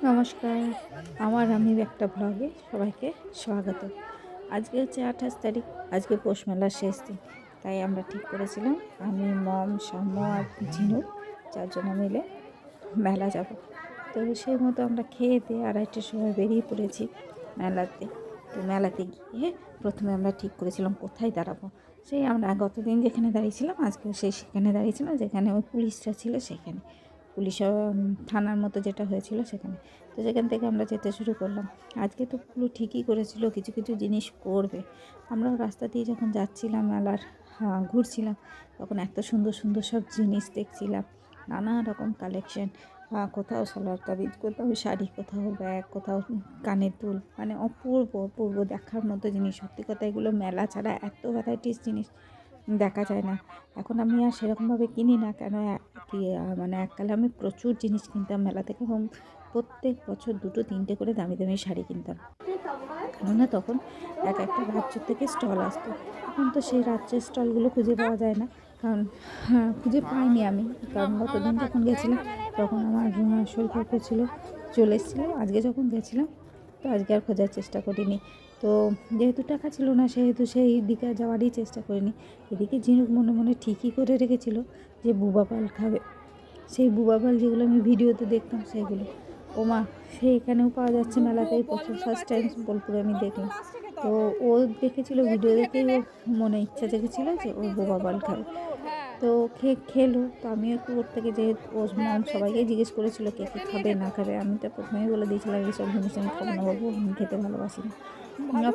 নমস্কার, আমি একটা ব্লগে সবাইকে স্বাগত। আজকে হচ্ছে 28 তারিখ, আজকে পৌষ মেলার শেষ দিন। তাই আমরা ঠিক করেছিলাম আমি, মম, সাম্য আর ঝিনুক 4 জনে মিলে মেলা যাব। তো সেই মতো আমরা খেয়ে দিয়ে 2:30টার সময় বেরিয়ে পড়েছি মেলাতে। তো মেলাতে গিয়ে প্রথমে আমরা ঠিক করেছিলাম কোথায় দাঁড়াবো। সেই আমরা গতদিন যেখানে দাঁড়িয়েছিলাম আজকেও সেখানে দাঁড়িয়েছিলাম, যেখানে ওই পুলিশরা ছিল সেখানে। পুলিশ থানার মতো যেটা হয়েছিল সেখানে। তো সেখান থেকে আমরা যেতে শুরু করলাম। আজকে তো পুরো ঠিকই করেছিল, কিছু কিছু জিনিস করবে। আমরাও রাস্তা দিয়ে যখন যাচ্ছিলাম মেলার ঘুরছিলাম, তখন এত সুন্দর সুন্দর সব জিনিস দেখছিলাম, নানা রকম কালেকশন। কোথাও সালোয়ার কামিজ, কোথাও শাড়ি, কোথাও ব্যাগ, কোথাও কানের দুল, মানে অপূর্ব অপূর্ব দেখার মতো জিনিস। সত্যি কথা, এগুলো মেলা ছাড়া এত ভ্যারাইটিস জিনিস দেখা যায় না। এখন আমি আর সেরকমভাবে কিনি না, কেন মানে এককালে আমি প্রচুর জিনিস কিনতাম মেলা থেকে, এবং প্রত্যেক বছর 2-3টে করে দামি দামি শাড়ি কিনতাম। কেননা তখন এক একটা রাজ্য থেকে স্টল আসতো। এখন তো সেই রাজ্যের স্টলগুলো খুঁজে পাওয়া যায় না, কারণ খুঁজে পাইনি আমি। কারণ গতদিন যখন গেছিলাম তখন আমার শরীর খারাপ ছিল, চলে এসেছিলো। আজকে যখন গেছিলাম তো আজকে আর খোঁজার চেষ্টা করিনি। তো যেহেতু টাকা ছিল না, সেহেতু সেই দিকে যাওয়ারই চেষ্টা করিনি। এদিকে ঝিনুক মনে মনে ঠিকই করে রেখেছিল যে বুবা পাল খাবে। সেই বুবা পাল যেগুলো আমি ভিডিওতে দেখতাম সেগুলো, ওমা, সেইখানেও পাওয়া যাচ্ছে মেলাতেই। ফার্স্ট টাইম বোলপুরে আমি দেখলাম। তো ও দেখেছিল, ভিডিও দেখেই ওর মনে ইচ্ছা জেগেছিলো যে ও বোবা পাল খাবে। তো খেলো। তো আমিও একটু ওর থেকে, যে ওর মম সবাইকে জিজ্ঞেস করেছিল কে কী খাবে না খাবে। আমি তো প্রথমেই বলে দিয়েছিলাম এইসব জিনিস আমি খাবো না বাবু, আমি খেতে ভালোবাসি না।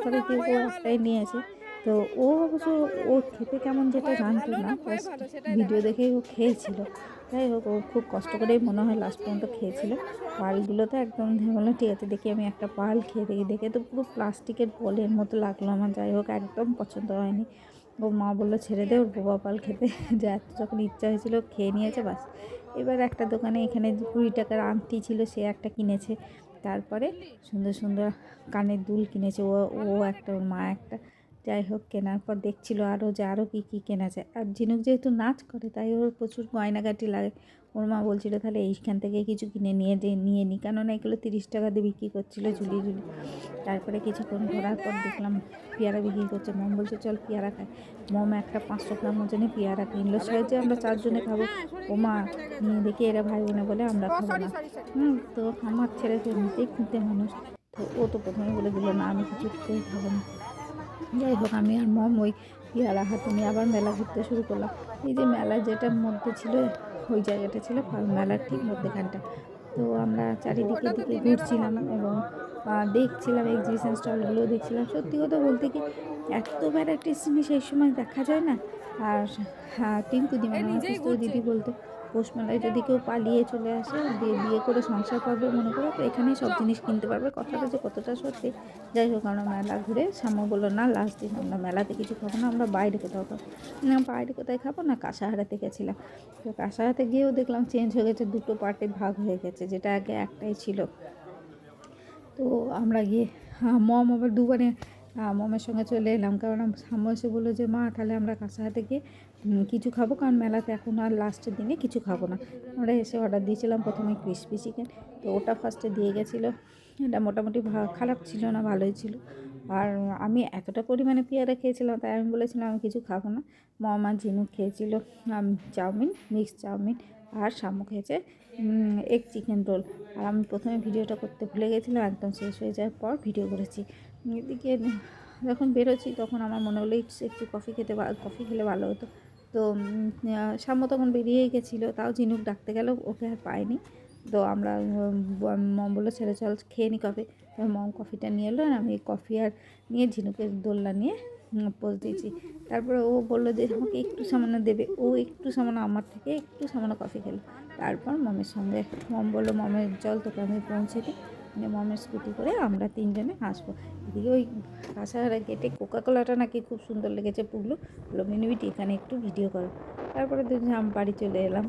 পরে দিয়ে ও একটাই নিয়েছে। তো ও অবশ্য ও খেতে কেমন যেটা জানতো না, জাস্ট ভিডিও দেখেই ও খেয়েছিল। যাই হোক, ও খুব কষ্ট করেই মনে হয় লাস্ট পর্যন্ত খেয়েছিল। পালগুলো তো একদম বললাম ঠিক আছে, দেখি আমি একটা পাল খেয়ে দেখি। দেখে তো পুরো প্লাস্টিকের বলের মতো লাগলো আমার। যাই হোক, একদম পছন্দ হয়নি। ও মা বললো ছেড়ে দে, ওর বোবা পাল খেতে যা এত যখন ইচ্ছা হয়েছিল খেয়ে নিয়েছে বাস। এবার একটা দোকানে এখানে 20 টাকার আংটি ছিল, সে একটা কিনেছে। তারপরে সুন্দর সুন্দর কানের দুল কিনেছে ও ও একটা, ওর মা একটা। যাই হোক, কেনার পর দেখছিল আরও যে আরও কী কী কেনা যায়। আর ঝিনুক যেহেতু নাচ করে, তাই ওর প্রচুর গয়নাগাটি লাগে। ওর মা বলছিল তাহলে এইখান থেকে কিছু কিনে নিয়ে নিই, কেননা এগুলো 30 টাকা দিয়ে বিক্রি করছিলো ঝুলি ঝুলি। তারপরে কিছুক্ষণ ঘোরার পর দেখলাম পেয়ারা বিক্রি করছে। মম বলছে চল পেয়ারা খাই। মম একটা 500 গ্রাম ওজনে পেয়ারা কিনলো, সহজে আমরা 4 জনে খাবো। ও মা, নিয়ে দেখি এরা ভাই বোনে বলে আমরা খাবো না। তো আমার ছেলে তো এমনিতেই খুঁতে মানুষ, তো ও তো প্রথমে বলে দিল না আমি কিছুতেই খাবো না। যাই হোক, আমি আর মম ওই পেয়ারা হাতে নিয়ে আবার মেলা ঘুরতে শুরু করলাম। এই যে মেলা যেটার মধ্যে ছিল, ওই জায়গাটা ছিল মেলার ঠিক মধ্যেখানটা। তো আমরা চারিদিকে দিকে ঘুরছিলাম এবং দেখছিলাম, এক্সিবিশন স্টলগুলো দেখছিলাম। সত্যি কথা বলতে কি, এত ভ্যারাইটিস জিনিস এই সময় দেখা যায় না। আর টিঙ্কুদি, মানে আমার পিস্তর দিদি বলতো, পৌষ মেলায় যদি কেউ পালিয়ে চলে আসে, বিয়ে করে সংসার করবে মনে করে, তো এখানেই সব জিনিস কিনতে পারবে। কথাটা যে কতটা সত্যি। যাই হোক, আমরা মেলা ঘুরে শ্যামা বললো না লাস্ট দিন আমরা মেলাতে কিছু খাবো না, আমরা বাইরে কোথাও খাবো না। বাইরে কোথায় খাবো না, কাঁসাহারাতে গেছিলাম। তো কাঁসাহারাতে গিয়েও দেখলাম চেঞ্জ হয়ে গেছে, 2টো পার্টে ভাগ হয়ে গেছে, যেটা আগে একটাই ছিল। তো আমরা গিয়ে মম আবার দুবারে মমের সঙ্গে চলে এলাম, কারণ সাম্য এসে বললো যে মা তাহলে আমরা কাঁসাহাতে গিয়ে কিছু খাবো, কারণ মেলাতে এখন আর লাস্টের দিনে কিছু খাবো না। আমরা এসে অর্ডার দিয়েছিলাম প্রথমে ক্রিসপি চিকেন, তো ওটা ফার্স্টে দিয়ে গেছিলো। এটা মোটামুটি খারাপ ছিল না, ভালোই ছিল। আর আমি এতটা পরিমাণে পেয়ারা খেয়েছিলাম, তাই আমি বলেছিলাম আমি কিছু খাবো না। মম আর ঝিনুক খেয়েছিল চাউমিন, মিক্স চাউমিন, আর শামু খেয়েছে এগ চিকেন রোল। আর আমি প্রথমে ভিডিওটা করতে ভুলে গেছিলাম, একদম শেষ হয়ে যাওয়ার পর ভিডিও করেছি। এদিকে যখন বেরোচ্ছি তখন আমার মনে হলো একটু কফি খেলে ভালো হতো। তো সাম্য তখন বেরিয়েই গেছিলো, তাও ঝিনুক ডাকতে গেল, ওকে আর পাইনি। তো আমরা মম বললো ছেড়ে চল খেয়ে নি কফি। মম কফিটা নিয়ে এলো, আর আমি কফি আর নিয়ে ঝিনুকের দোলনা নিয়ে পোজ দিয়েছি। তারপরে ও বললো যে আমাকে একটু সামান্য দেবে, ও একটু সামান্য আমার থেকে একটু সামান্য কফি খেলো। তারপর মমের সঙ্গে মম বললো মমের চল তোকে আমি পৌঁছে দিই, মানে মমের স্কুটি করে আমরা 3 জনে আসবো। এদিকে ওই কাঁসাহারা গেটে কোকাকোলাটা নাকি খুব সুন্দর লেগেছে পুগলু, বললো মিনুবিটি এখানে একটু ভিডিও করো। তারপরে বাড়ি চলে এলাম।